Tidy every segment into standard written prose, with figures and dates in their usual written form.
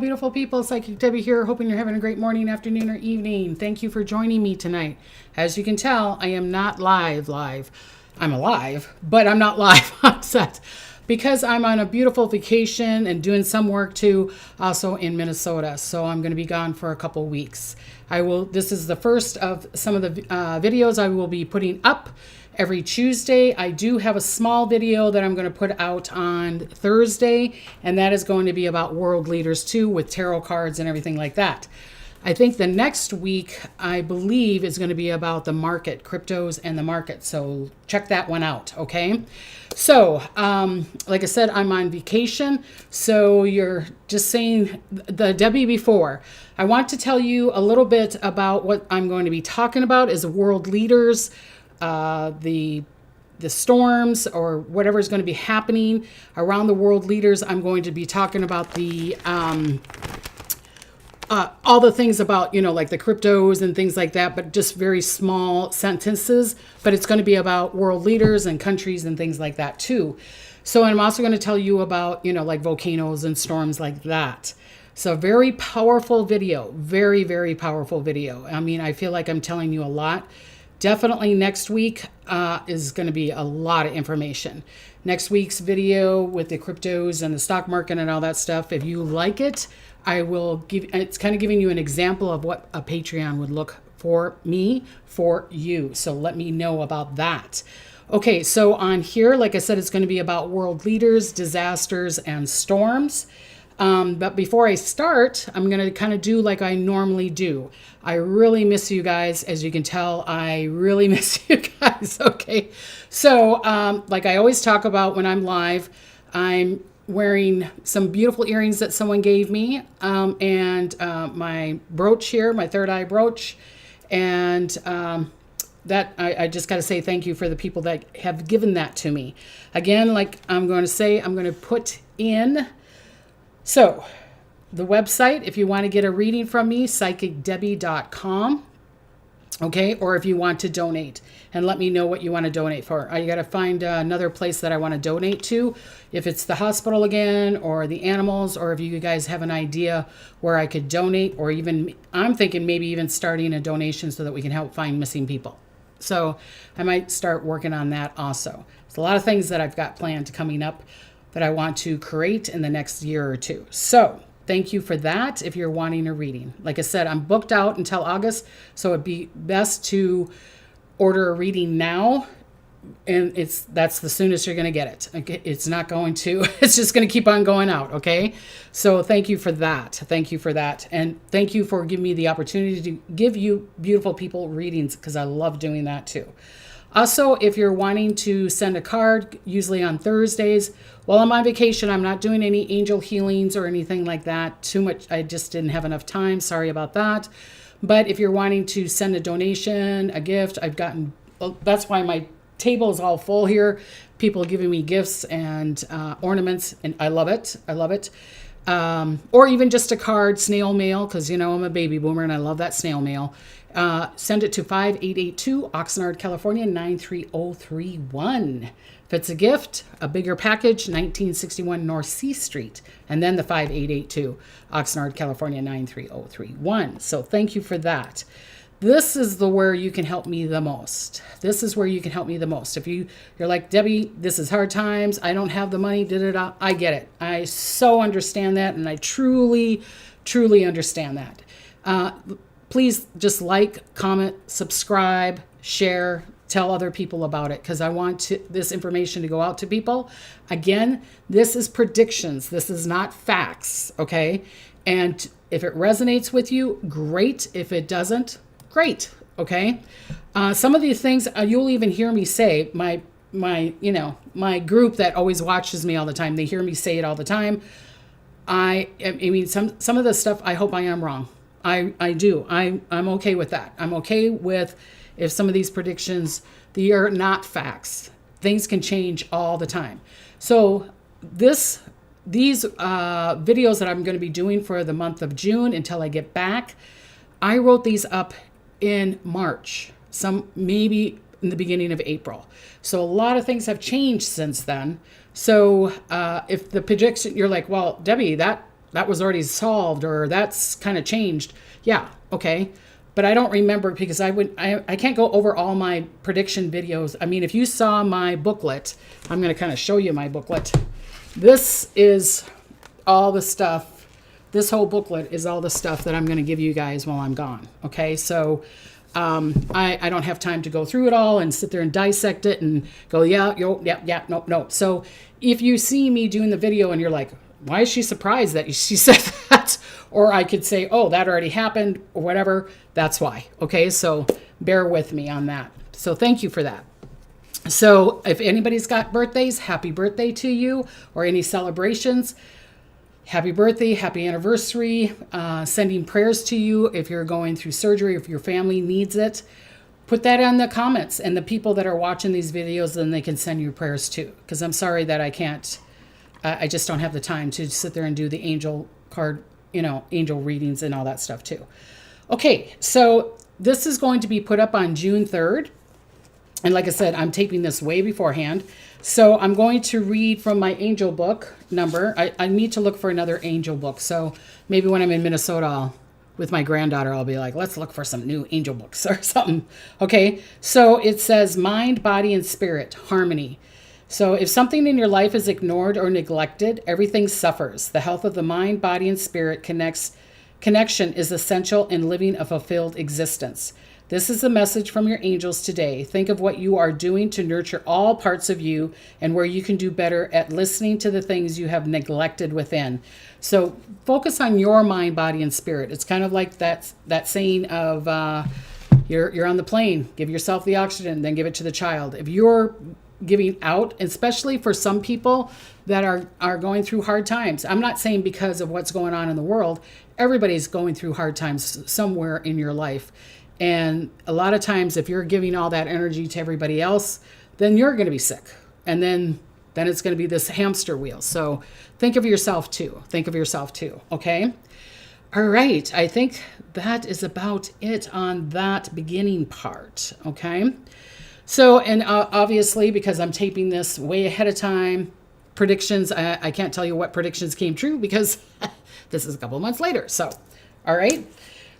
beautiful people. Psychic Debbie here, hoping you're having a great morning, afternoon, or evening. Thank you for joining me tonight. As you can tell, I am not live. I'm alive, but I'm not live on set because I'm on a beautiful vacation and doing some work too, also in Minnesota. So I'm going to be gone for a couple weeks. This is the first of some of the videos I will be putting up every Tuesday. I do have a small video that I'm going to put out on Thursday, and that is going to be about world leaders too, with tarot cards and everything like that. I think the next week, I believe, is going to be about the market, cryptos and the market. So check that one out, okay? So, like I said, I'm on vacation. So you're just saying the Debbie before. I want to tell you a little bit about what I'm going to be talking about is world leaders, the storms or whatever is going to be happening around the world leaders. I'm going to be talking about the all the things about, like the cryptos and things like that, but just very small sentences. But it's going to be about world leaders and countries and things like that too. So I'm also going to tell you about, like volcanoes and storms like that. So very powerful video, very, very powerful video. I mean, I feel like I'm telling you a lot. Definitely next week is going to be a lot of information. Next week's video with the cryptos and the stock market and all that stuff, if you like it, I will give, it's kind of giving you an example of what a Patreon would look for me, for you. So let me know about that. Okay, so on here, like I said, it's going to be about world leaders, disasters, and storms. But before I start, I'm going to kind of do like I normally do. I really miss you guys. As you can tell, I really miss you guys. Okay. So, like I always talk about when I'm live, I'm wearing some beautiful earrings that someone gave me, and my brooch here, my third eye brooch. And that I just got to say thank you for the people that have given that to me. Again, like I'm going to say, I'm going to put in... So, the website, if you want to get a reading from me, psychicdebbie.com, okay? Or if you want to donate, and let me know what you want to donate for. I got to find another place that I want to donate to, if it's the hospital again, or the animals, or if you guys have an idea where I could donate, or even, I'm thinking maybe even starting a donation so that we can help find missing people. So, I might start working on that also. There's a lot of things that I've got planned coming up that I want to create in the next year or two. So thank you for that if you're wanting a reading. Like I said, I'm booked out until August, so it'd be best to order a reading now, and that's the soonest you're going to get it. Okay? It's not going to, it's just going to keep on going out, okay? So thank you for that. Thank you for that. And thank you for giving me the opportunity to give you beautiful people readings, because I love doing that too. Also, if you're wanting to send a card, usually on Thursdays, while I'm on vacation, I'm not doing any angel healings or anything like that. Too much, I just didn't have enough time. Sorry about that. But if you're wanting to send a donation, a gift, that's why my table is all full here. People giving me gifts and ornaments, and I love it. I love it. Or even just a card, snail mail, because, I'm a baby boomer and I love that snail mail. Send it to 5882 Oxnard, California, 93031. If it's a gift, a bigger package, 1961 North C Street, and then the 5882 Oxnard, California, 93031. So thank you for that. This is where you can help me the most. This is where you can help me the most. If you're like, Debbie, this is hard times, I don't have the money, I get it. I so understand that, and I truly, truly understand that. Please just like, comment, subscribe, share, tell other people about it, because I want this information to go out to people. Again, this is predictions. This is not facts, okay? And if it resonates with you, great. If it doesn't, great, okay? Some of these things you'll even hear me say, my group that always watches me all the time, they hear me say it all the time. I mean, some of the stuff, I hope I am wrong. I do. I'm okay with that. I'm okay with if some of these predictions, they are not facts. Things can change all the time. So these videos that I'm going to be doing for the month of June until I get back, I wrote these up in March, some maybe in the beginning of April. So a lot of things have changed since then. So if the prediction, you're like, well, Debbie, that that was already solved, or that's kind of changed. Yeah, okay. But I don't remember because I can't go over all my prediction videos. I mean, if you saw my booklet, I'm going to kind of show you my booklet. This is all the stuff. This whole booklet is all the stuff that I'm going to give you guys while I'm gone. Okay, so I don't have time to go through it all and sit there and dissect it and go, yeah, no. So if you see me doing the video and you're like, why is she surprised that she said that? Or I could say, oh, that already happened or whatever. That's why. Okay, so bear with me on that. So thank you for that. So if anybody's got birthdays, happy birthday to you, or any celebrations. Happy birthday, happy anniversary, sending prayers to you if you're going through surgery, if your family needs it. Put that in the comments, and the people that are watching these videos, then they can send you prayers too. Because I'm sorry that I can't, I just don't have the time to sit there and do the angel card, angel readings and all that stuff too. Okay, so this is going to be put up on June 3rd. And like I said, I'm taping this way beforehand. So I'm going to read from my angel book number. I need to look for another angel book. So maybe when I'm in Minnesota, with my granddaughter, I'll be like, let's look for some new angel books or something. Okay, so it says mind, body, and spirit, harmony. So if something in your life is ignored or neglected, everything suffers. The health of the mind, body, and spirit connection is essential in living a fulfilled existence. This is the message from your angels today. Think of what you are doing to nurture all parts of you and where you can do better at listening to the things you have neglected within. So focus on your mind, body, and spirit. It's kind of like that saying of you're on the plane, give yourself the oxygen, then give it to the child. If you're giving out, especially for some people that are going through hard times. I'm not saying because of what's going on in the world. Everybody's going through hard times somewhere in your life. And a lot of times if you're giving all that energy to everybody else, then you're going to be sick. And then it's going to be this hamster wheel. So think of yourself too. Okay. All right. I think that is about it on that beginning part. Okay. So, and obviously, because I'm taping this way ahead of time, predictions, I can't tell you what predictions came true because this is a couple of months later. So, all right.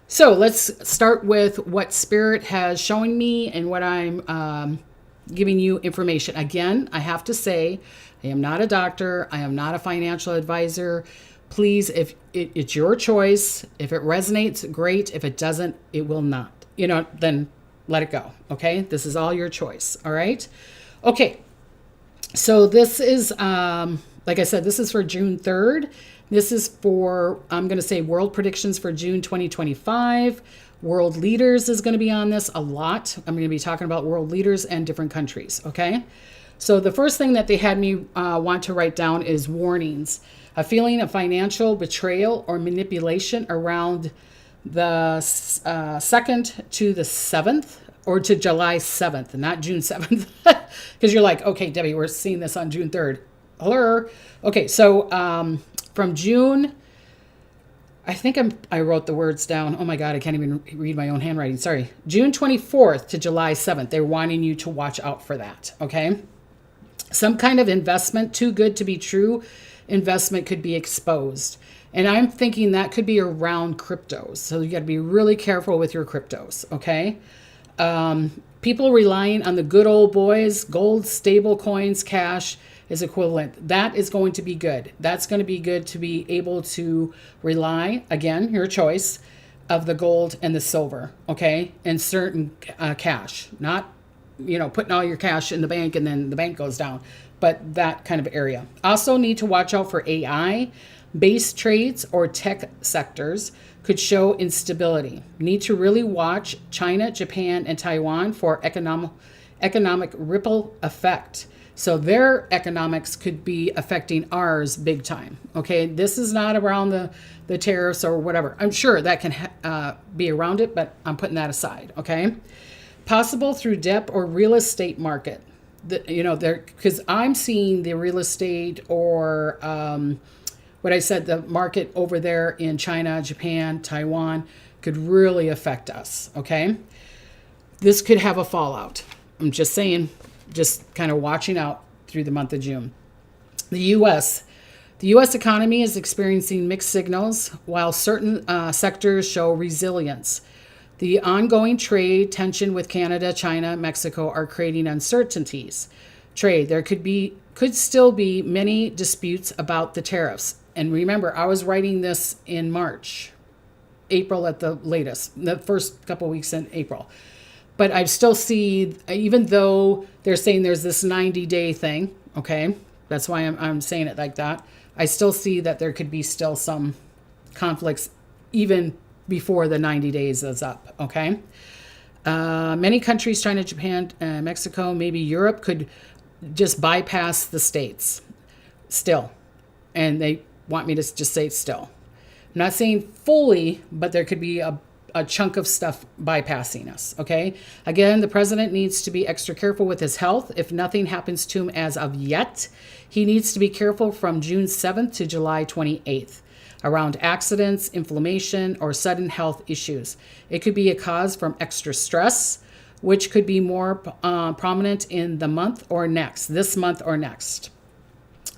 So let's start with what Spirit has shown me and what I'm giving you information. Again, I have to say, I am not a doctor. I am not a financial advisor. Please, if it's your choice, if it resonates, great. If it doesn't, it will not. Then let it go. Okay. This is all your choice. All right. Okay. So this is, like I said, this is for June 3rd. This is for, I'm going to say world predictions for June 2025. World leaders is going to be on this a lot. I'm going to be talking about world leaders and different countries. Okay. So the first thing that they had me want to write down is warnings. A feeling of financial betrayal or manipulation around the 2nd to the 7th, or to July 7th, not June 7th. Because you're like, okay, Debbie, we're seeing this on June 3rd. Hello. Okay, so from June, I think I wrote the words down. Oh my God, I can't even read my own handwriting. Sorry. June 24th to July 7th. They're wanting you to watch out for that. Okay. Some kind of investment, too good to be true, investment could be exposed. And I'm thinking that could be around cryptos. So you got to be really careful with your cryptos. Okay. People relying on the good old boys, gold, stable coins, cash is equivalent. That is going to be good. That's going to be good to be able to rely, again, your choice, of the gold and the silver, okay, and certain cash, not, putting all your cash in the bank and then the bank goes down, but that kind of area. Also need to watch out for AI. Base trades or tech sectors could show instability. Need to really watch China, Japan, and Taiwan for economic ripple effect. So their economics could be affecting ours big time. Okay, this is not around the tariffs or whatever. I'm sure that can be around it, but I'm putting that aside. Okay, possible through debt or real estate market. Because I'm seeing the real estate or what I said, the market over there in China, Japan, Taiwan could really affect us. Okay, this could have a fallout. I'm just saying. Just kind of watching out through the month of June. The U.S., The U.S. economy is experiencing mixed signals, while certain sectors show resilience. The ongoing trade tension with Canada, China, Mexico are creating uncertainties. Trade, there could still be many disputes about the tariffs. And remember, I was writing this in March, April at the latest, the first couple weeks in April. But I still see, even though they're saying there's this 90-day thing, okay, that's why I'm saying it like that, I still see that there could be still some conflicts even before the 90 days is up, okay? Many countries, China, Japan, Mexico, maybe Europe, could just bypass the states still. And they want me to just say still. I'm not saying fully, but there could be a chunk of stuff bypassing us, okay? Again, the president needs to be extra careful with his health. If nothing happens to him as of yet, he needs to be careful from June 7th to July 28th around accidents, inflammation, or sudden health issues. It could be a cause from extra stress, which could be more prominent in the month or next, this month or next.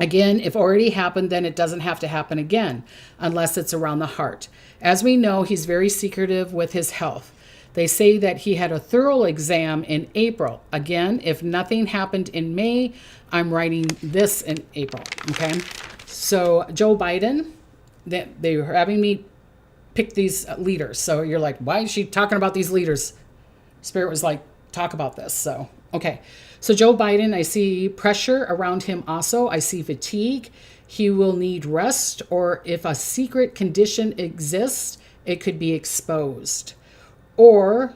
Again, if already happened, then it doesn't have to happen again, unless it's around the heart. As we know, he's very secretive with his health. They say that he had a thorough exam in April. Again, if nothing happened in May, I'm writing this in April, okay? So Joe Biden, they were having me pick these leaders. So you're like, why is she talking about these leaders? Spirit was like, talk about this. So, okay. So Joe Biden, I see pressure around him also. I see fatigue. He will need rest, or if a secret condition exists, it could be exposed. Or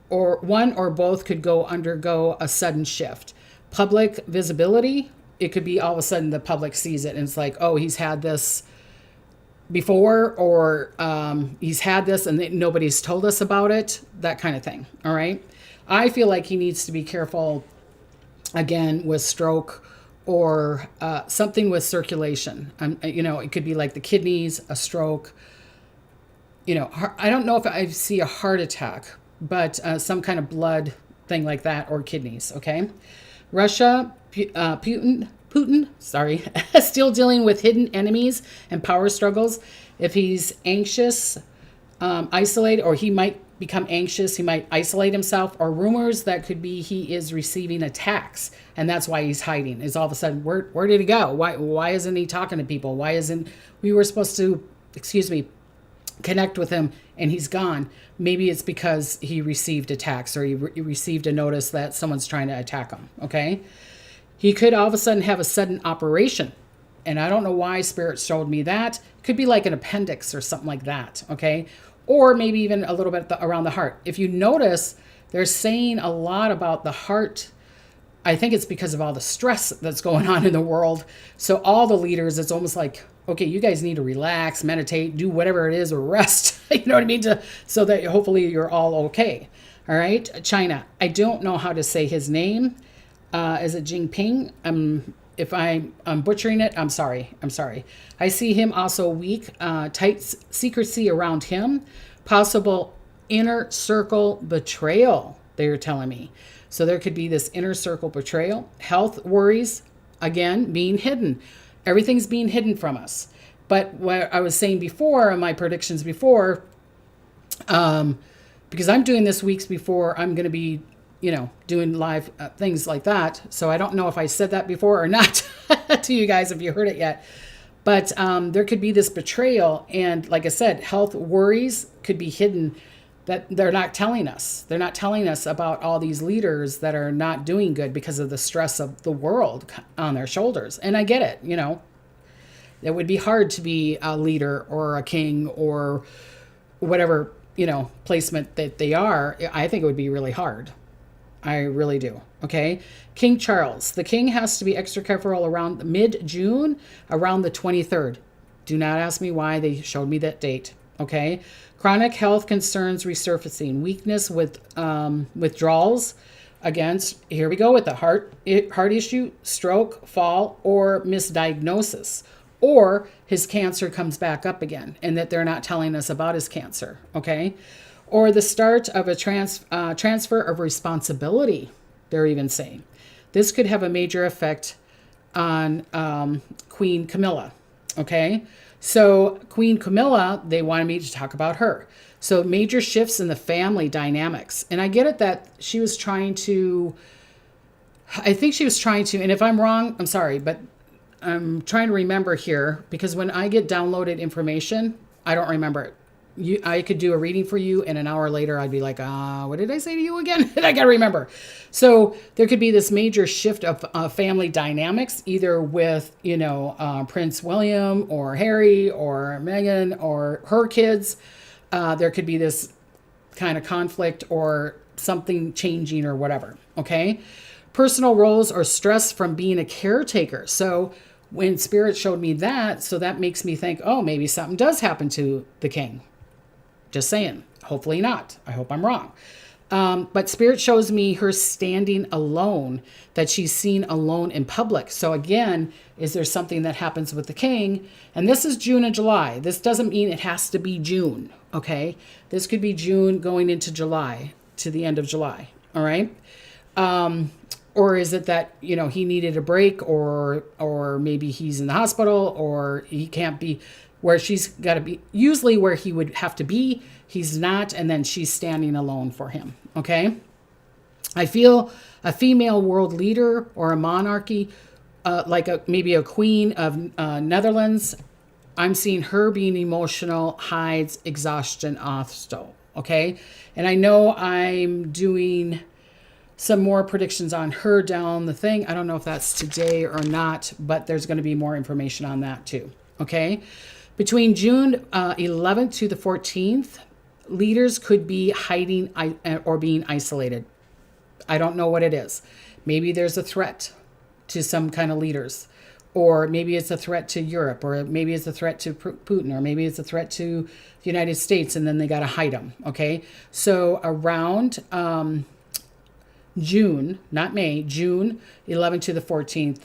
one or both could undergo a sudden shift. Public visibility, it could be all of a sudden the public sees it and it's like, oh, he's had this before, or he's had this and nobody's told us about it, that kind of thing. All right. I feel like he needs to be careful again with stroke or something with circulation. It could be like the kidneys, a stroke. I don't know if I see a heart attack, but some kind of blood thing like that, or kidneys. Okay. Russia, Putin, still dealing with hidden enemies and power struggles. If he's anxious, isolated, or he might become anxious, he might isolate himself, or rumors that could be he is receiving attacks, and that's why he's hiding. Is all of a sudden, where did he go? Why isn't he talking to people? Why isn't we were supposed to, connect with him and he's gone? Maybe it's because he received attacks, or he received a notice that someone's trying to attack him. Okay. He could all of a sudden have a sudden operation. And I don't know why Spirit showed me that. It could be like an appendix or something like that, okay? Or maybe even a little bit around the heart. If you notice, they're saying a lot about the heart. I think it's because of all the stress that's going on in the world. So all the leaders, it's almost like, okay, you guys need to relax, meditate, do whatever it is, or rest. You know what I mean? So that hopefully you're all okay. All right? China. I don't know how to say his name. Is it Jinping? If I'm butchering it, I'm sorry. I see him also weak, tight secrecy around him, possible inner circle betrayal, they're telling me. So there could be this inner circle betrayal. Health worries, again, being hidden. Everything's being hidden from us. But what I was saying before, in my predictions before, because I'm doing this weeks before I'm going to be doing live things like that. So I don't know if I said that before or not to you guys, if you heard it yet. But there could be this betrayal. And like I said, health worries could be hidden that they're not telling us. They're not telling us about all these leaders that are not doing good because of the stress of the world on their shoulders. And I get it, it would be hard to be a leader or a king or whatever, placement that they are. I think it would be really hard. I really do. Okay. King Charles. The king has to be extra careful around mid-June, around the 23rd. Do not ask me why they showed me that date. Okay. Chronic health concerns resurfacing. Weakness with withdrawals. Against, here we go with the heart issue, stroke, fall, or misdiagnosis. Or his cancer comes back up again and that they're not telling us about his cancer. Okay. Or the start of a transfer of responsibility, they're even saying. This could have a major effect on Queen Camilla. Okay. So Queen Camilla, they wanted me to talk about her. So major shifts in the family dynamics. And I get it that she was trying to, I think she was trying to, and if I'm wrong, I'm sorry, but I'm trying to remember here because when I get downloaded information, I don't remember it. I could do a reading for you, and an hour later, I'd be like, what did I say to you again? And I got to remember. So there could be this major shift of family dynamics, either with, Prince William or Harry or Meghan or her kids. There could be this kind of conflict or something changing or whatever. Okay. Personal roles or stress from being a caretaker. So when Spirit showed me that, so that makes me think, oh, maybe something does happen to the king. Just saying. Hopefully not. I hope I'm wrong. But Spirit shows me her standing alone, that she's seen alone in public. So again, is there something that happens with the king? And this is June and July. This doesn't mean it has to be June. Okay. This could be June going into July, to the end of July. All right. Or is it that, he needed a break, or maybe he's in the hospital, or he can't be where she's got to be, usually where he would have to be, he's not, and then she's standing alone for him, okay? I feel a female world leader or a monarchy, maybe a queen of Netherlands. I'm seeing her being emotional, hides exhaustion also, okay? And I know I'm doing some more predictions on her down the thing. I don't know if that's today or not, but there's going to be more information on that too, okay? Between June 11th to the 14th, leaders could be hiding or being isolated. I don't know what it is. Maybe there's a threat to some kind of leaders, or maybe it's a threat to Europe, or maybe it's a threat to Putin, or maybe it's a threat to the United States, and then they got to hide them, okay? So around June, not May, June 11th to the 14th,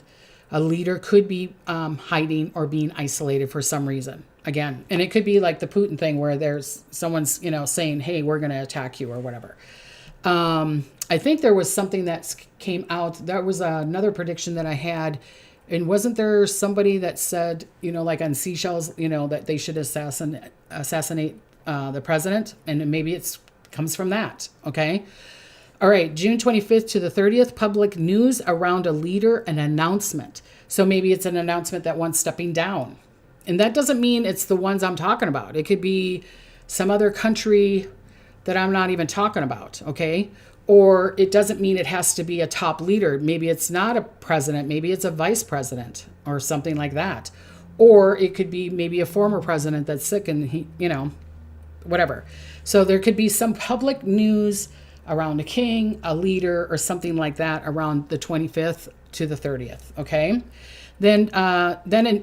a leader could be hiding or being isolated for some reason. Again, and it could be like the Putin thing where there's someone's, saying, hey, we're going to attack you or whatever. I think there was something that came out. That was another prediction that I had. And wasn't there somebody that said, like on Seychelles, that they should assassinate the president? And maybe it comes from that. Okay. All right, June 25th to the 30th, public news around a leader, an announcement. So maybe it's an announcement that one's stepping down. And that doesn't mean it's the ones I'm talking about. It could be some other country that I'm not even talking about, okay? Or it doesn't mean it has to be a top leader. Maybe it's not a president. Maybe it's a vice president or something like that. Or it could be maybe a former president that's sick and he, whatever. So there could be some public news around a king, a leader, or something like that around the 25th to the 30th, okay? Then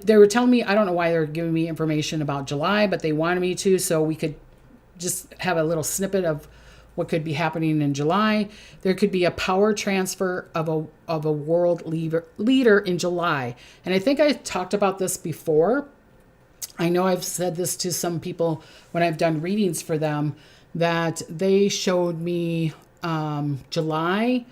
they were telling me, I don't know why they're giving me information about July, but they wanted me to, so we could just have a little snippet of what could be happening in July. There could be a power transfer of a world leader in July. And I think I talked about this before. I know I've said this to some people when I've done readings for them, that they showed me July,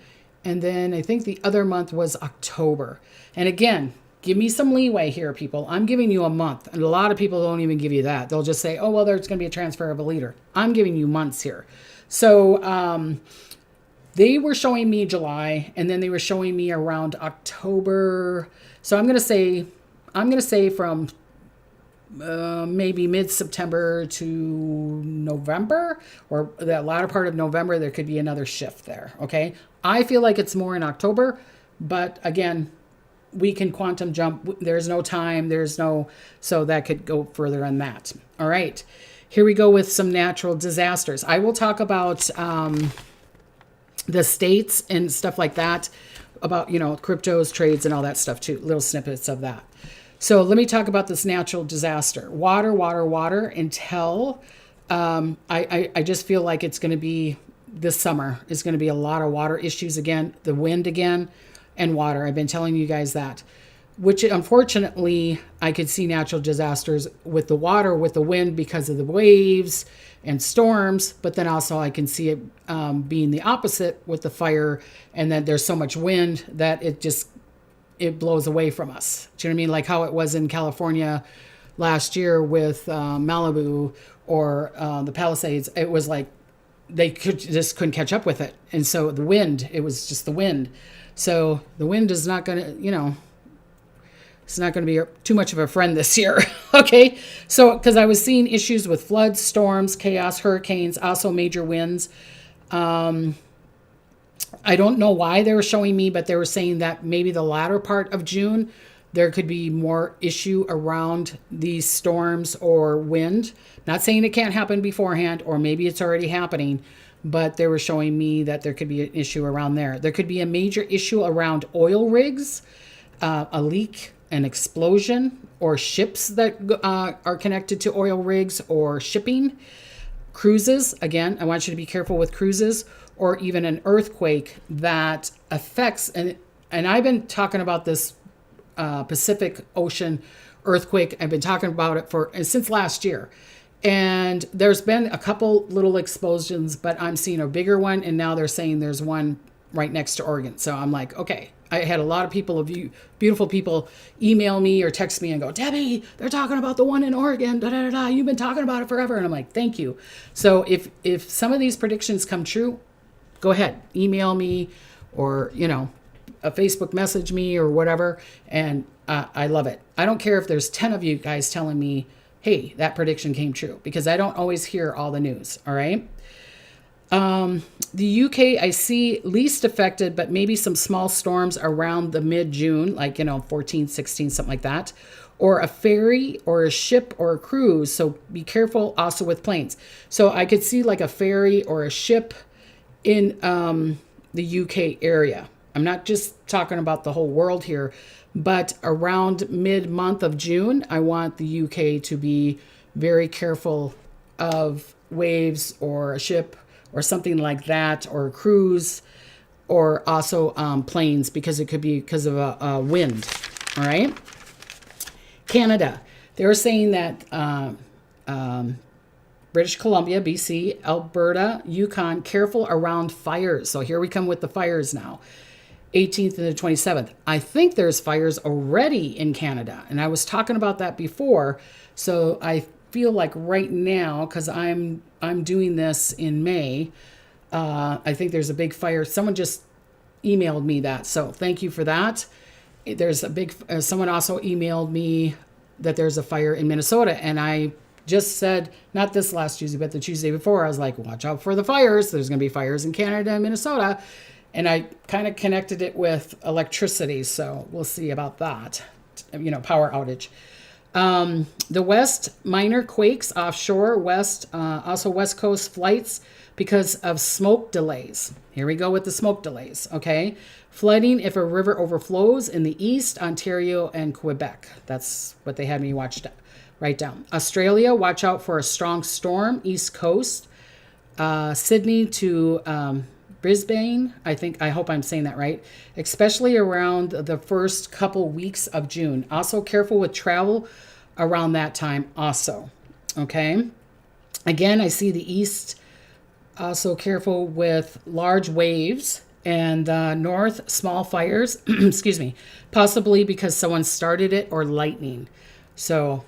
and then I think the other month was October. And again, give me some leeway here, people. I'm giving you a month, and a lot of people don't even give you that. They'll just say, oh, well, there's going to be a transfer of a leader. I'm giving you months here. So they were showing me July, and then they were showing me around October. So I'm going to say from maybe mid-September to November, or the latter part of November, there could be another shift there, okay? I feel like it's more in October, but again, we can quantum jump. There's no time, so that could go further than that. All right, here we go with some natural disasters. I will talk about the states and stuff like that, about, cryptos, trades, and all that stuff too, little snippets of that. So let me talk about this natural disaster. Water until I just feel like it's going to be this summer. It's going to be a lot of water issues again, the wind again, and water. I've been telling you guys that, which unfortunately I could see natural disasters with the water, with the wind because of the waves and storms. But then also I can see it being the opposite with the fire, and that there's so much wind that it just it blows away from us. Do you know what I mean? Like how it was in California last year with Malibu or the Palisades. It was like they couldn't catch up with it. And so the wind, it was just the wind. So the wind is not going to, it's not going to be too much of a friend this year. Okay. So, because I was seeing issues with floods, storms, chaos, hurricanes, also major winds. I don't know why they were showing me, but they were saying that maybe the latter part of June, there could be more issue around these storms or wind. Not saying it can't happen beforehand, or maybe it's already happening, but they were showing me that there could be an issue around there. There could be a major issue around oil rigs, a leak, an explosion, or ships that are connected to oil rigs or shipping. Cruises, again, I want you to be careful with cruises, or even an earthquake that affects, and I've been talking about this Pacific Ocean earthquake. I've been talking about it since last year. And there's been a couple little explosions, but I'm seeing a bigger one, and now they're saying there's one right next to Oregon. So I'm like, okay. I had a lot of people, beautiful people, email me or text me and go, Debbie, they're talking about the one in Oregon. Da, da, da, da. You've been talking about it forever. And I'm like, thank you. So if some of these predictions come true, go ahead, email me, or, a Facebook message me or whatever. And I love it. I don't care if there's 10 of you guys telling me, hey, that prediction came true, because I don't always hear all the news. All right. The UK, I see least affected, but maybe some small storms around the mid-June, like, 14, 16, something like that, or a ferry or a ship or a cruise. So be careful also with planes. So I could see like a ferry or a ship in the UK area. I'm not just talking about the whole world here, but around mid-month of June, I want the UK to be very careful of waves or a ship or something like that, or a cruise, or also planes, because it could be because of a wind. All right. Canada, they were saying that British Columbia, BC, Alberta, Yukon, careful around fires. So here we come with the fires now. 18th and the 27th. I think there's fires already in Canada, and I was talking about that before. So I feel like right now, because I'm doing this in May, I think there's a big fire. Someone just emailed me that, so thank you for that. There's a big, someone also emailed me that there's a fire in Minnesota, and I just said, not this last Tuesday, but the Tuesday before, I was like, watch out for the fires. There's going to be fires in Canada and Minnesota. And I kind of connected it with electricity, so we'll see about that, power outage. The West, minor quakes offshore, West, also West Coast flights because of smoke delays. Here we go with the smoke delays, okay? Flooding if a river overflows in the East, Ontario, and Quebec. That's what they had me write down. Australia, watch out for a strong storm, East Coast. Sydney to Brisbane, I hope I'm saying that right, especially around the first couple weeks of June. Also careful with travel around that time also, okay? Again, I see the East, also careful with large waves, and North, small fires, excuse me, possibly because someone started it, or lightning. So,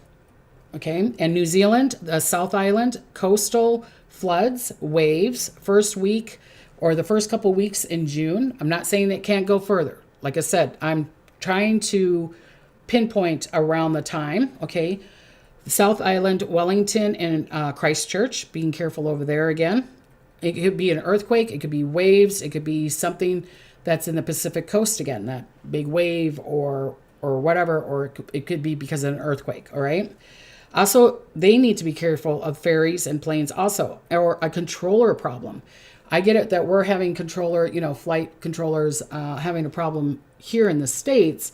okay, and New Zealand, the South Island, coastal floods, waves, first week, or the first couple weeks in June. I'm not saying it can't go further. Like I said, I'm trying to pinpoint around the time, okay? The South Island, Wellington, and Christchurch, being careful over there again. It could be an earthquake, it could be waves, it could be something that's in the Pacific coast again, that big wave or whatever, or it could be because of an earthquake, all right? Also, they need to be careful of ferries and planes also, or a controller problem. I get it that we're having flight controllers having a problem here in the States,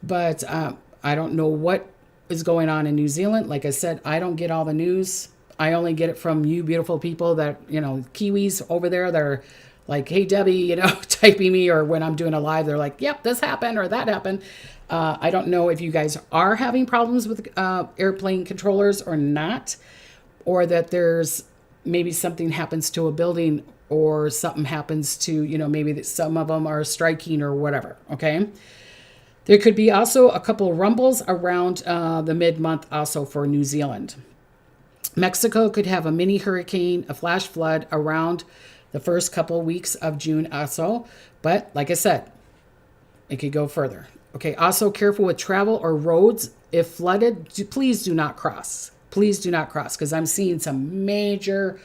but I don't know what is going on in New Zealand. Like I said, I don't get all the news. I only get it from you beautiful people that, Kiwis over there that are like, hey, Debbie, typing me, or when I'm doing a live, they're like, yep, this happened or that happened. I don't know if you guys are having problems with airplane controllers or not, or that there's maybe something happens to a building, or something happens to, maybe that some of them are striking or whatever, okay? There could be also a couple rumbles around the mid-month also for New Zealand. Mexico could have a mini hurricane, a flash flood around the first couple weeks of June also. But like I said, it could go further. Okay, also careful with travel or roads. If flooded, please do not cross. Please do not cross, because I'm seeing some major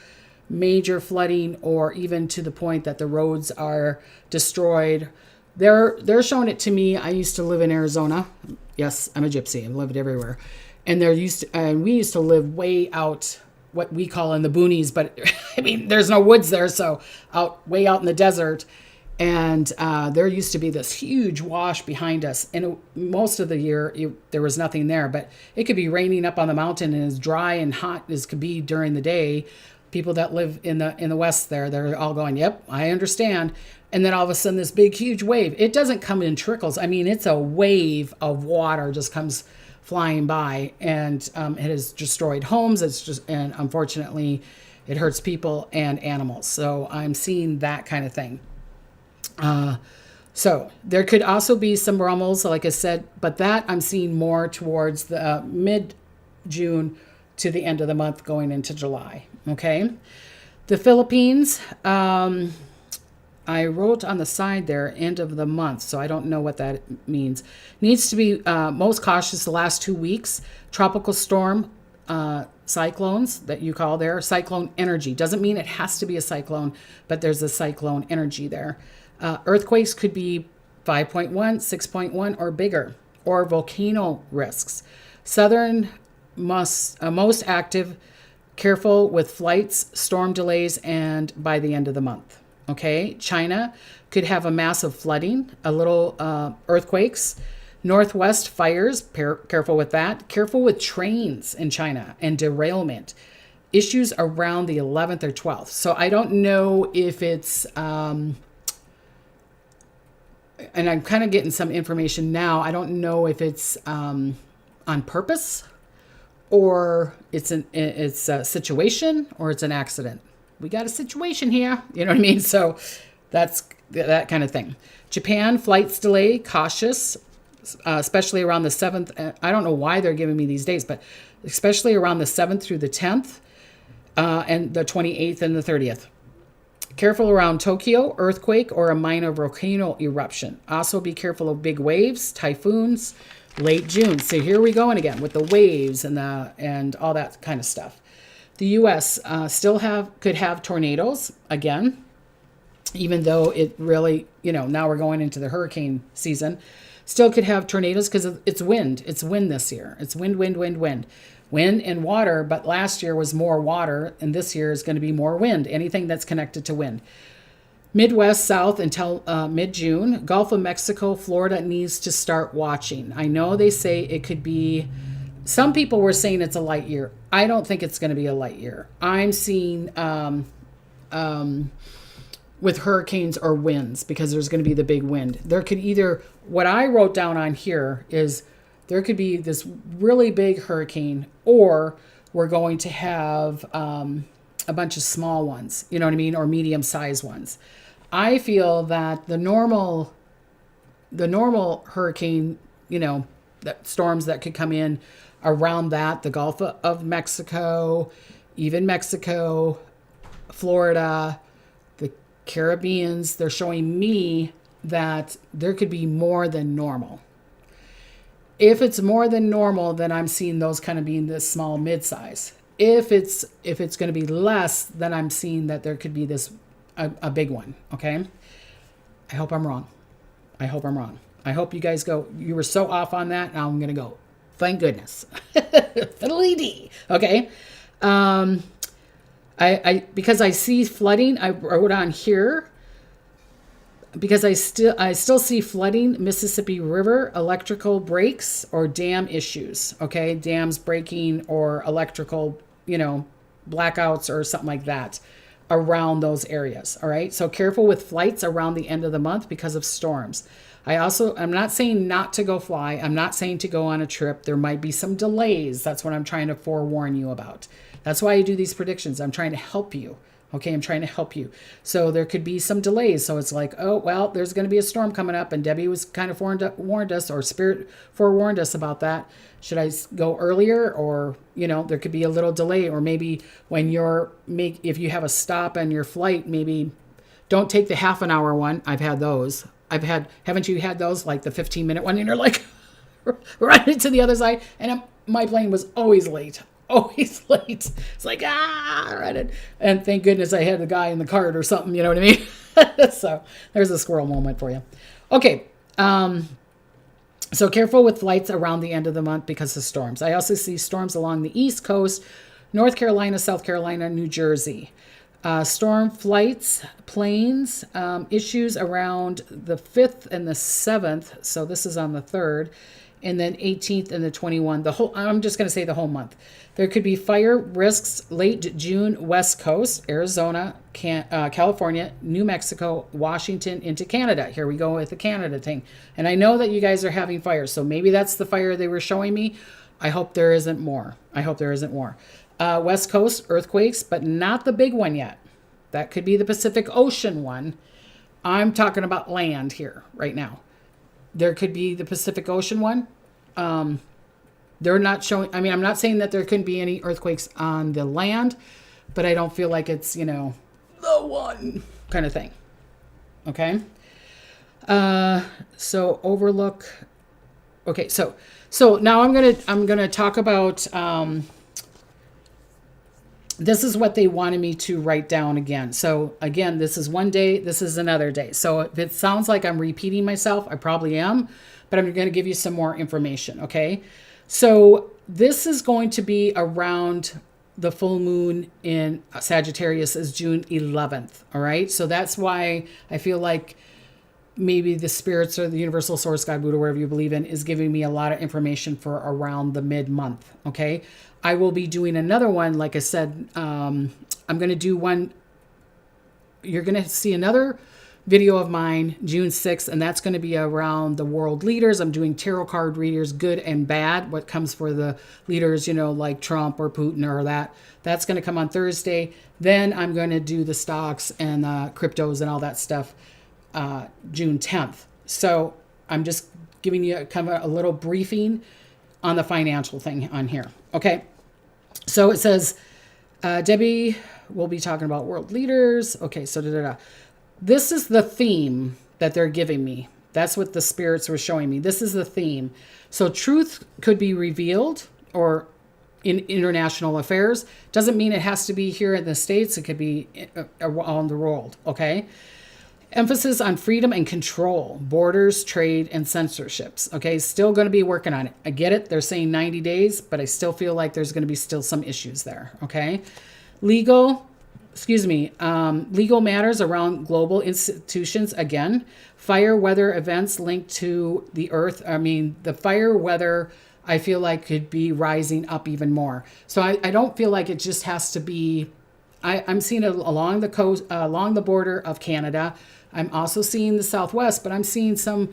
flooding, or even to the point that the roads are destroyed. They're showing it to me. I used to live in Arizona. Yes, I'm a gypsy. I've lived everywhere. And we used to live way out, what we call in the boonies, but I mean, there's no woods there, so way out in the desert. And there used to be this huge wash behind us. And most of the year, there was nothing there. But it could be raining up on the mountain and as dry and hot as could be during the day. People that live in the west there, they're all going, yep, I understand. And then all of a sudden, this big, huge wave. It doesn't come in trickles. I mean, it's a wave of water just comes flying by. And it has destroyed homes. And unfortunately, it hurts people and animals. So I'm seeing that kind of thing. So there could also be some rumbles, like I said, but that I'm seeing more towards the mid-June to the end of the month going into July. Okay. The Philippines, I wrote on the side there, end of the month, so I don't know what that means. Needs to be most cautious the last 2 weeks. Tropical storm, cyclones that you call there, cyclone energy. Doesn't mean it has to be a cyclone, but there's a cyclone energy there. Earthquakes could be 5.1, 6.1 or bigger, or volcano risks. Southern most active, careful with flights, storm delays, and by the end of the month. Okay, China could have a massive flooding, a little earthquakes, northwest fires, careful with that. Careful with trains in China and derailment. Issues around the 11th or 12th. So I don't know if it's... and I'm kind of getting some information now. I don't know if it's on purpose, or it's a situation, or it's an accident. We got a situation here. You know what I mean? So that's that kind of thing. Japan, flights delay, cautious, especially around the 7th. I don't know why they're giving me these days, but especially around the 7th through the 10th, and the 28th and the 30th. Careful around Tokyo, earthquake or a minor volcano eruption. Also be careful of big waves, typhoons, late June. So here we go again with the waves and all that kind of stuff. The U.S. Still could have tornadoes again, even though it really, now we're going into the hurricane season. Still could have tornadoes because it's wind. It's wind this year. It's wind. Wind and water, but last year was more water, and this year is going to be more wind, anything that's connected to wind. Midwest, South until mid-June. Gulf of Mexico, Florida needs to start watching. I know they say it could be, some people were saying it's a light year. I don't think it's going to be a light year. I'm seeing with hurricanes or winds, because there's going to be the big wind. There could either, what I wrote down on here is, there could be this really big hurricane, or we're going to have a bunch of small ones, you know what I mean, or medium-sized ones. I feel that the normal hurricane, that storms that could come in around that, the Gulf of Mexico, even Mexico, Florida, the Caribbeans, they're showing me that there could be more than normal. If it's more than normal, then I'm seeing those kind of being this small mid-size. If it's going to be less, then I'm seeing that there could be a big one. Okay. I hope I'm wrong. I hope you guys go, you were so off on that. Now I'm going to go, thank goodness. Fiddly-dee. Okay. Because I see flooding, I wrote on here, because I still see flooding, Mississippi River, electrical breaks or dam issues. Okay, dams breaking or electrical, blackouts or something like that around those areas. All right, so careful with flights around the end of the month because of storms. I'm not saying not to go fly. I'm not saying to go on a trip. There might be some delays. That's what I'm trying to forewarn you about. That's why I do these predictions. I'm trying to help you. Okay, I'm trying to help you. So there could be some delays. So it's like, oh, well, there's going to be a storm coming up, and Debbie was kind of warned us, or Spirit forewarned us about that. Should I go earlier? Or, there could be a little delay, or maybe when if you have a stop on your flight, maybe don't take the half an hour one. I've had those. Haven't you had those, like the 15-minute one, and you're like right into the other side? And my plane was always late. Always late. It's like, right. And thank goodness I had the guy in the cart or something, you know what I mean? So there's a squirrel moment for you. Okay. So careful with flights around the end of the month because of storms. I also see storms along the East Coast, North Carolina, South Carolina, New Jersey. Storm flights, planes, issues around the 5th and the 7th. So this is on the 3rd. And then 18th and the 21st. I'm just going to say the whole month. There could be fire risks late June, West Coast, Arizona, California, New Mexico, Washington, into Canada. Here we go with the Canada thing. And I know that you guys are having fires, so maybe that's the fire they were showing me. I hope there isn't more. West Coast, earthquakes, but not the big one yet. That could be the Pacific Ocean one. I'm talking about land here right now. There could be the Pacific Ocean one. They're not showing, I'm not saying that there couldn't be any earthquakes on the land, but I don't feel like it's, the one kind of thing. Okay. So overlook. Okay. So now I'm going to talk about, this is what they wanted me to write down again. So again, this is one day, this is another day. So if it sounds like I'm repeating myself, I probably am, but I'm going to give you some more information. Okay. So this is going to be around the full moon in Sagittarius is June 11th. All right. So that's why I feel like maybe the spirits or the universal source, God, Buddha, wherever you believe in, is giving me a lot of information for around the mid-month. Okay. I will be doing another one. Like I said, I'm going to do one. You're going to see another video of mine, June 6th, and that's going to be around the world leaders. I'm doing tarot card readers, good and bad, what comes for the leaders, like Trump or Putin or that. That's going to come on Thursday. Then I'm going to do the stocks and cryptos and all that stuff June 10th. So I'm just giving you kind of a little briefing on the financial thing on here. Okay. So it says, Debbie will be talking about world leaders. Okay. So this is the theme that they're giving me. That's what the spirits were showing me. This is the theme. So truth could be revealed or in international affairs. Doesn't mean it has to be here in the States. It could be around the world. Okay. Emphasis on freedom and control, borders, trade, and censorships. Okay, still going to be working on it. I get it. They're saying 90 days, but I still feel like there's going to be still some issues there. Okay, legal matters around global institutions. Again, fire weather events linked to the earth. The fire weather, I feel like could be rising up even more. So I don't feel like it just has to be. I'm seeing it along the coast, along the border of Canada. I'm also seeing the Southwest, but I'm seeing some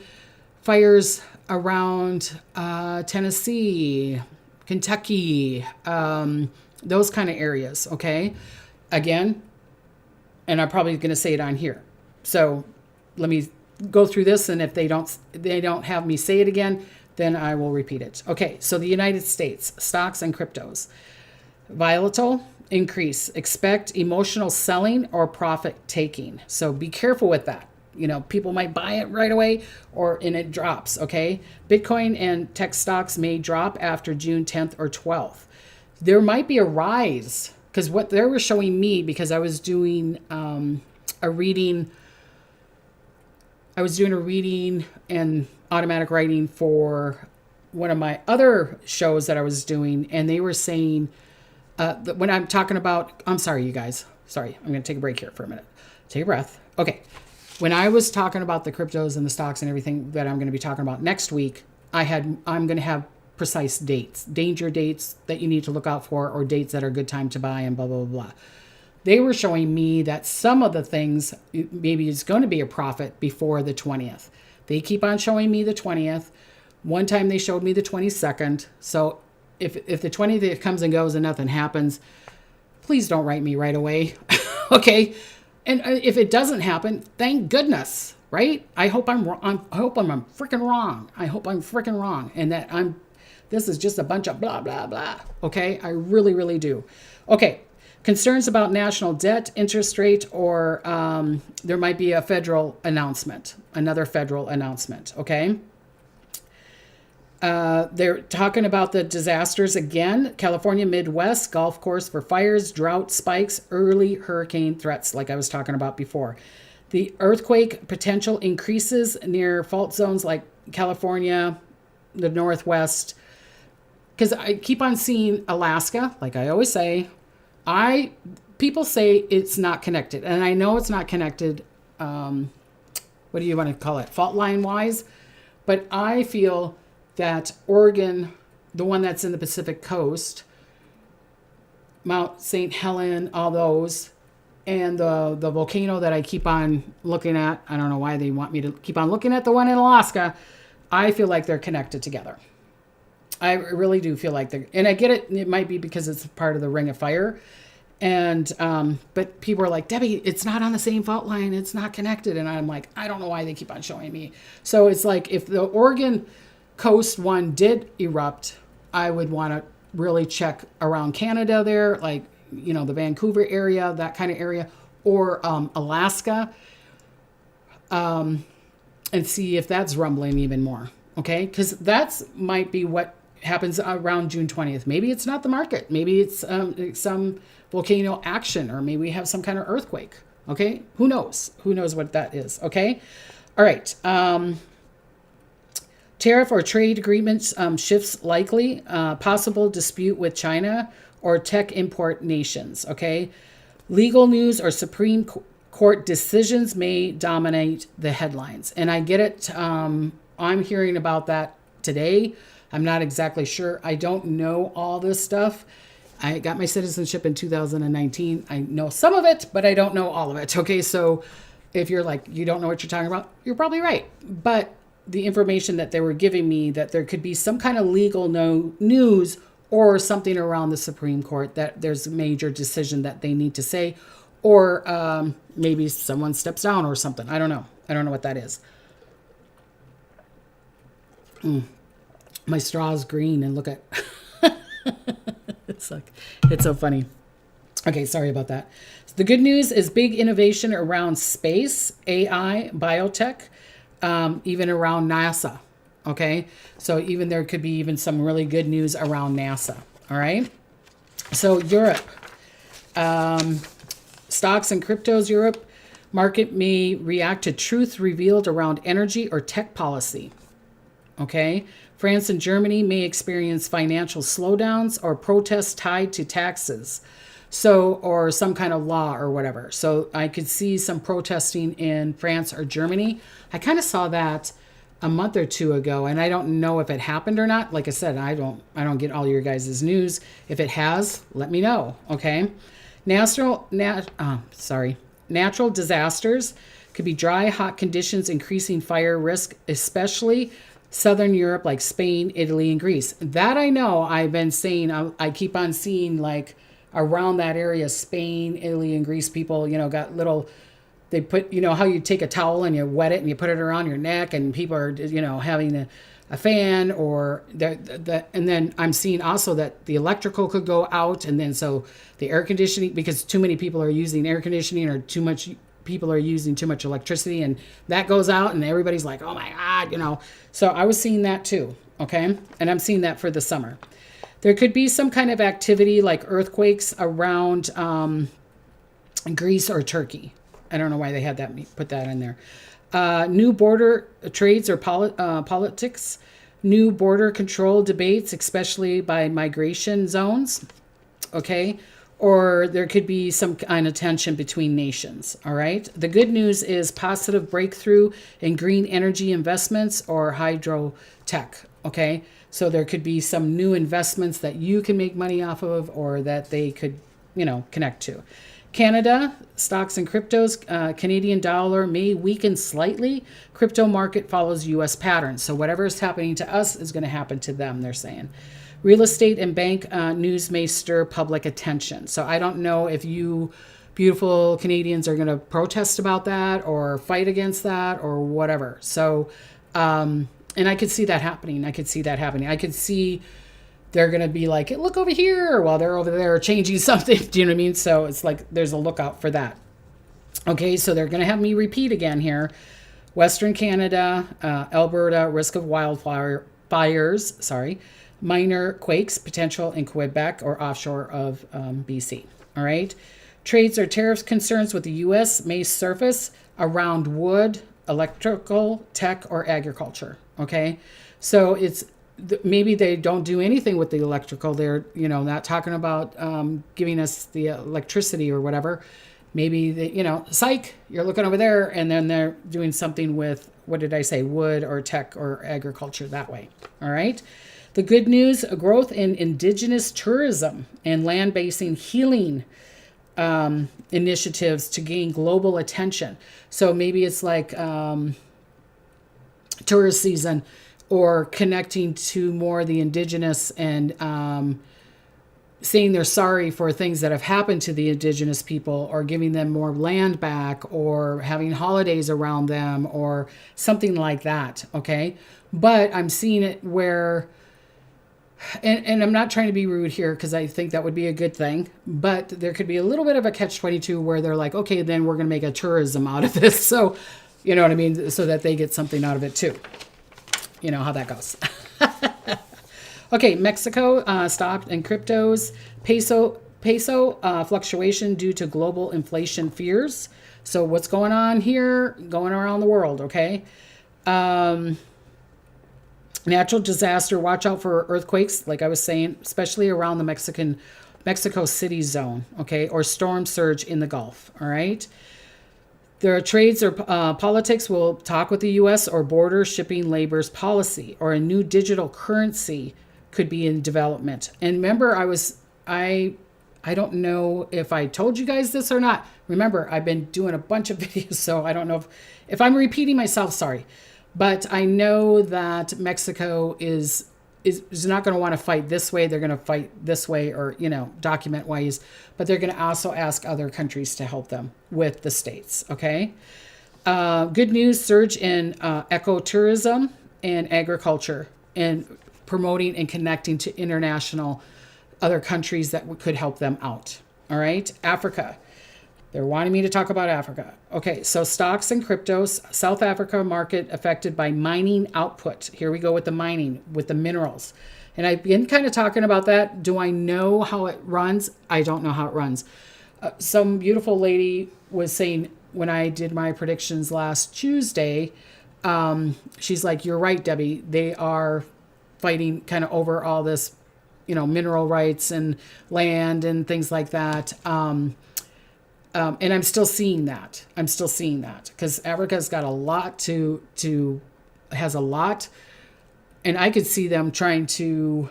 fires around Tennessee, Kentucky, those kind of areas. Okay. Again, and I'm probably going to say it on here. So let me go through this. And if they don't have me say it again, then I will repeat it. Okay. So the United States, stocks and cryptos, volatile, increase, expect emotional selling or profit taking. So be careful with that. People might buy it right away and it drops. Okay. Bitcoin and tech stocks may drop after June 10th or 12th. There might be a rise because what they were showing me, because I was doing a reading and automatic writing for one of my other shows that I was doing. And they were saying, when I'm talking about, I'm sorry, you guys. Sorry, I'm going to take a break here for a minute. Take a breath. Okay. When I was talking about the cryptos and the stocks and everything that I'm going to be talking about next week, I'm going to have precise dates, danger dates that you need to look out for, or dates that are a good time to buy and blah, blah, blah, blah. They were showing me that some of the things, maybe it's going to be a profit before the 20th. They keep on showing me the 20th. One time they showed me the 22nd. So if the 20th comes and goes and nothing happens, please don't write me right away. Okay. And if it doesn't happen, thank goodness, right? I hope I'm wrong. I hope I'm freaking wrong. I hope I'm freaking wrong. And that this is just a bunch of blah, blah, blah. Okay. I really, really do. Okay. Concerns about national debt, interest rate, or there might be a federal announcement, another federal announcement. Okay. They're talking about the disasters again. California Midwest, golf course for fires, drought spikes, early hurricane threats, like I was talking about before. The earthquake potential increases near fault zones like California, the Northwest. Because I keep on seeing Alaska, like I always say. People say it's not connected. And I know it's not connected, what do you want to call it, fault line wise. But I feel that Oregon, the one that's in the Pacific coast, Mount St. Helen, all those, and the volcano that I keep on looking at, I don't know why they want me to keep on looking at the one in Alaska, I feel like they're connected together. I really do feel like they're, and I get it, it might be because it's part of the Ring of Fire, and but people are like, Debbie, it's not on the same fault line, it's not connected, and I'm like, I don't know why they keep on showing me. So it's like, if the Oregon coast one did erupt, I would want to really check around Canada there, like, you know, the Vancouver area, that kind of area, or Alaska, and see if that's rumbling even more. Okay, because that's might be what happens around June 20th. Maybe it's not the market. Maybe it's some volcano action, or maybe we have some kind of earthquake. Okay, who knows? Who knows what that is? Okay, all right. Tariff or trade agreements shifts likely. Possible dispute with China or tech import nations. Okay, legal news or Supreme Court decisions may dominate the headlines. And I get it. I'm hearing about that today. I'm not exactly sure. I don't know all this stuff. I got my citizenship in 2019. I know some of it, but I don't know all of it. Okay, so if you're like, you don't know what you're talking about, you're probably right. But the information that they were giving me, that there could be some kind of legal news or something around the Supreme Court, that there's a major decision that they need to say, or maybe someone steps down or something. I don't know. I don't know what that is. My straw is green, and look at it's like, it's so funny. Okay, sorry about that. So the good news is big innovation around space, AI, biotech, even around NASA. Okay, so even there could be even some really good news around NASA. All right, so Europe, stocks and cryptos. Europe market may react to truth revealed around energy or tech policy. Okay, France and Germany may experience financial slowdowns or protests tied to taxes. So, or some kind of law or whatever. So I could see some protesting in France or Germany. I kind of saw that a month or two ago, and I don't know if it happened or not. Like I said, I don't get all your guys' news. If it has, let me know. Okay. Natural disasters could be dry, hot conditions, increasing fire risk, especially Southern Europe, like Spain, Italy, and Greece. That I know. I've been saying, I keep on seeing like around that area, Spain, Italy, and Greece, people, you know, got little, they put, you know, how you take a towel and you wet it and you put it around your neck, and people are, you know, having a fan, or and then I'm seeing also that the electrical could go out, and then so the air conditioning, because too many people are using air conditioning, or too much people are using too much electricity, and that goes out, and everybody's like, oh my God, you know. So I was seeing that too. Okay. And I'm seeing that for the summer. There could be some kind of activity like earthquakes around Greece or Turkey. I don't know why they had that, put that in there. New border trades or politics, new border control debates, especially by migration zones. Okay. Or there could be some kind of tension between nations. All right. The good news is positive breakthrough in green energy investments or hydro tech. Okay. So there could be some new investments that you can make money off of, or that they could, you know, connect to. Canada, stocks and cryptos, Canadian dollar may weaken slightly. Crypto market follows U.S. patterns. So whatever is happening to us is going to happen to them, they're saying. Real estate and bank news may stir public attention. So I don't know if you beautiful Canadians are going to protest about that or fight against that or whatever. So, and I could see that happening. I could see they're going to be like, look over here while they're over there changing something. Do you know what I mean? So it's like there's a lookout for that. Okay, so they're going to have me repeat again here. Western Canada, Alberta, risk of fires, minor quakes potential in Quebec or offshore of BC. All right. Trades or tariff concerns with the U.S. may surface around wood, electrical, tech, or agriculture. Okay. So it's maybe they don't do anything with the electrical. They're, not talking about giving us the electricity or whatever. Maybe, psych, you're looking over there, and then they're doing something with, what did I say, wood or tech or agriculture that way. All right. The good news, a growth in indigenous tourism and land-based healing initiatives to gain global attention. So maybe it's like tourist season or connecting to more the indigenous and saying they're sorry for things that have happened to the indigenous people or giving them more land back or having holidays around them or something like that. Okay. But I'm seeing it where, and I'm not trying to be rude here because I think that would be a good thing, but there could be a little bit of a catch-22 where they're like, okay, then we're going to make a tourism out of this. So, you know what I mean? So that they get something out of it too. You know how that goes. Okay, Mexico stopped in cryptos. Peso fluctuation due to global inflation fears. So what's going on here? Going around the world, okay? Natural disaster, watch out for earthquakes, like I was saying, especially around the Mexico City zone, okay, or storm surge in the Gulf, all right? Their trades or politics will talk with the U.S. or border shipping labor's policy, or a new digital currency could be in development. And remember, I don't know if I told you guys this or not. Remember, I've been doing a bunch of videos, so I don't know if I'm repeating myself, sorry. But I know that Mexico is not going to want to fight this way. They're going to fight this way or, document wise. But they're going to also ask other countries to help them with the states. Okay. Good news, surge in ecotourism and agriculture and promoting and connecting to international other countries that could help them out. All right. Africa. They're wanting me to talk about Africa. Okay, so stocks and cryptos. South Africa market affected by mining output. Here we go with the mining, with the minerals. And I've been kind of talking about that. Do I know how it runs? I don't know how it runs. Some beautiful lady was saying when I did my predictions last Tuesday, she's like, you're right, Debbie. They are fighting kind of over all this, mineral rights and land and things like that. And I'm still seeing that. Because Africa's got a lot has a lot. And I could see them trying to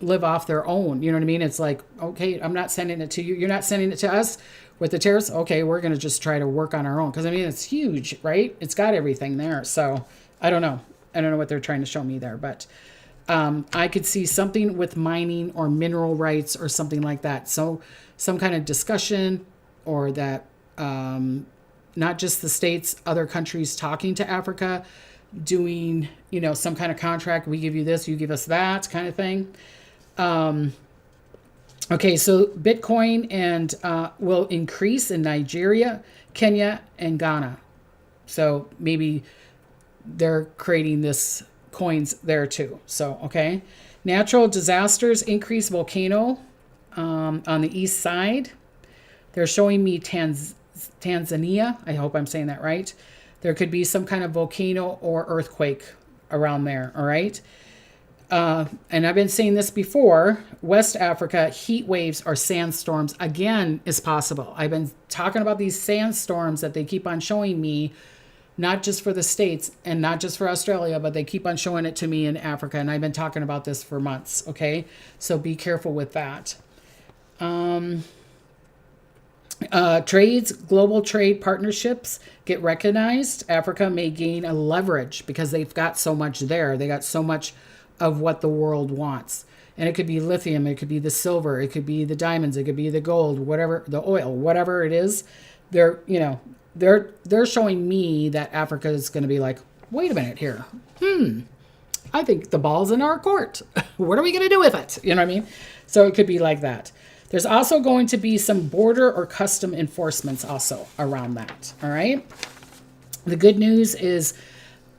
live off their own. You know what I mean? It's like, okay, I'm not sending it to you. You're not sending it to us with the tariffs. Okay, we're going to just try to work on our own. Because, it's huge, right? It's got everything there. So I don't know. I don't know what they're trying to show me there. But I could see something with mining or mineral rights or something like that. So some kind of discussion or that not just the states, other countries talking to Africa, doing, some kind of contract. We give you this, you give us that kind of thing. Okay, so Bitcoin and will increase in Nigeria, Kenya, and Ghana. So maybe they're creating this coins there too. So, okay. Natural disasters, increase volcano on the east side. They're showing me Tanzania. I hope I'm saying that right. There could be some kind of volcano or earthquake around there. All right. And I've been saying this before. West Africa, heat waves or sandstorms again is possible. I've been talking about these sandstorms that they keep on showing me, not just for the States and not just for Australia, but they keep on showing it to me in Africa. And I've been talking about this for months. Okay. So be careful with that. Trades, global trade partnerships get recognized. Africa may gain a leverage because they've got so much there. They got so much of what the world wants. And it could be lithium, it could be the silver, it could be the diamonds, it could be the gold, whatever, the oil, whatever it is. They're, they're showing me that Africa is going to be like, wait a minute here. I think the ball's in our court. What are we going to do with it? You know what I mean? So it could be like that. There's also going to be some border or custom enforcements also around that. All right. The good news is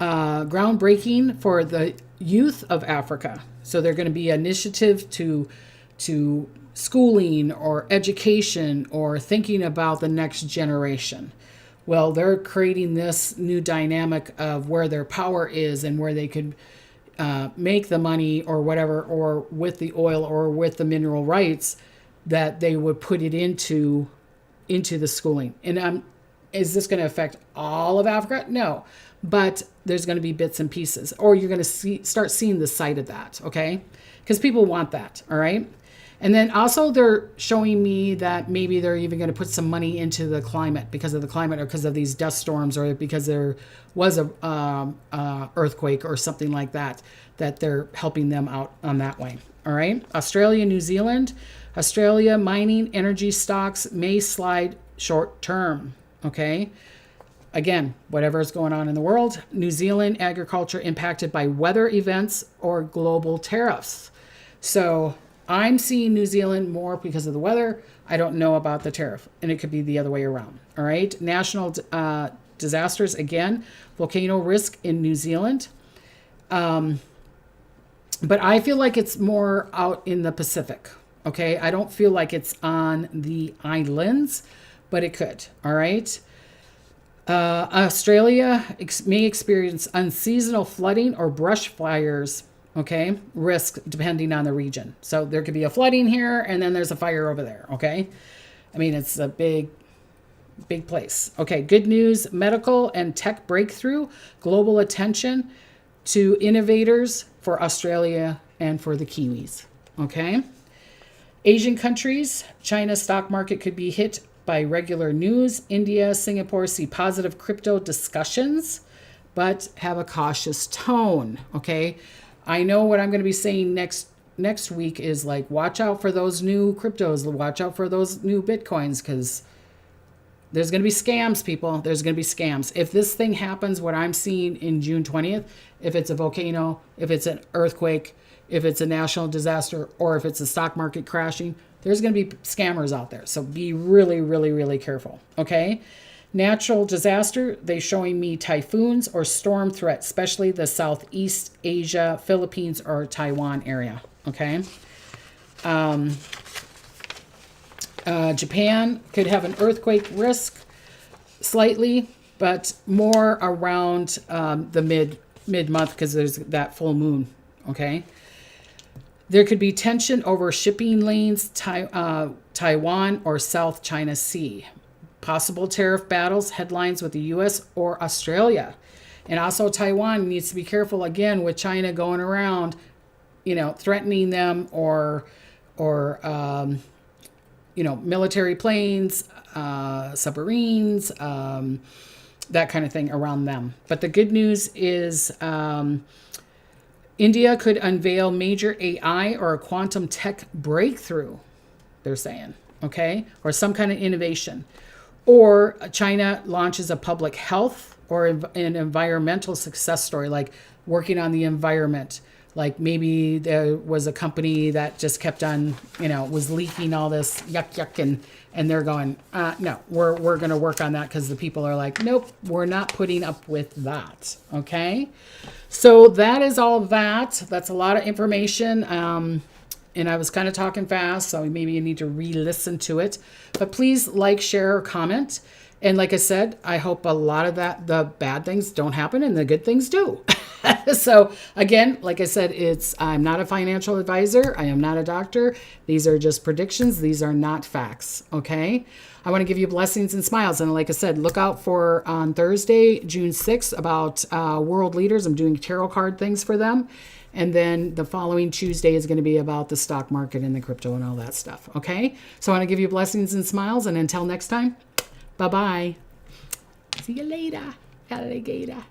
groundbreaking for the youth of Africa. So they're going to be initiative to schooling or education or thinking about the next generation. Well, they're creating this new dynamic of where their power is and where they could make the money or whatever, or with the oil or with the mineral rights, that they would put it into the schooling. And is this going to affect all of Africa? No, but there's going to be bits and pieces, or you're going to start seeing the side of that, okay? Because people want that, all right? And then also they're showing me that maybe they're even going to put some money into the climate, because of the climate or because of these dust storms, or because there was a earthquake or something like that, that they're helping them out on that way. All right. Australia, New Zealand. Australia mining energy stocks may slide short term. Okay. Again, whatever is going on in the world. New Zealand agriculture impacted by weather events or global tariffs. So I'm seeing New Zealand more because of the weather. I don't know about the tariff, and it could be the other way around. All right. National disasters, again, volcano risk in New Zealand. But I feel like it's more out in the Pacific. Okay. I don't feel like it's on the islands, but it could. All right. Australia may experience unseasonal flooding or brush fires. Okay, risk depending on the region. So there could be a flooding here, and then there's a fire over there. Okay, I mean, it's a big place. Okay, good news: medical and tech breakthrough, global attention to innovators for Australia and for the Kiwis. Okay, Asian countries, China's stock market could be hit by regular news. India, Singapore see positive crypto discussions, but have a cautious tone. Okay. I know what I'm going to be saying next week is like, watch out for those new cryptos, watch out for those new Bitcoins, because there's going to be scams, people. There's going to be scams. If this thing happens, what I'm seeing in June 20th, if it's a volcano, if it's an earthquake, if it's a national disaster, or if it's a stock market crashing, there's going to be scammers out there. So be really, really, really careful. Okay. Natural disaster, they're showing me typhoons or storm threat, especially the Southeast Asia, Philippines, or Taiwan area. Okay. Japan could have an earthquake risk slightly, but more around the mid-month, because there's that full moon. Okay. There could be tension over shipping lanes, Taiwan or South China Sea. Possible tariff battles, headlines with the U.S. or Australia. And also Taiwan needs to be careful, again, with China going around, threatening them or military planes, submarines, that kind of thing around them. But the good news is India could unveil major AI or a quantum tech breakthrough, they're saying, okay, or some kind of innovation. Or China launches a public health or an environmental success story, like working on the environment. Like maybe there was a company that just kept on, was leaking all this yuck, and they're going, no, we're going to work on that, because the people are like, nope, we're not putting up with that. Okay. So that is all that. That's a lot of information. And I was kind of talking fast, so maybe you need to re-listen to it. But please like, share, or comment. And like I said, I hope a lot of the bad things don't happen and the good things do. So again, like I said, I'm not a financial advisor. I am not a doctor. These are just predictions. These are not facts. Okay. I want to give you blessings and smiles. And like I said, look out for on Thursday, June 6th, about world leaders. I'm doing tarot card things for them. And then the following Tuesday is going to be about the stock market and the crypto and all that stuff. Okay. So I want to give you blessings and smiles. And until next time, bye-bye. See you later, alligator.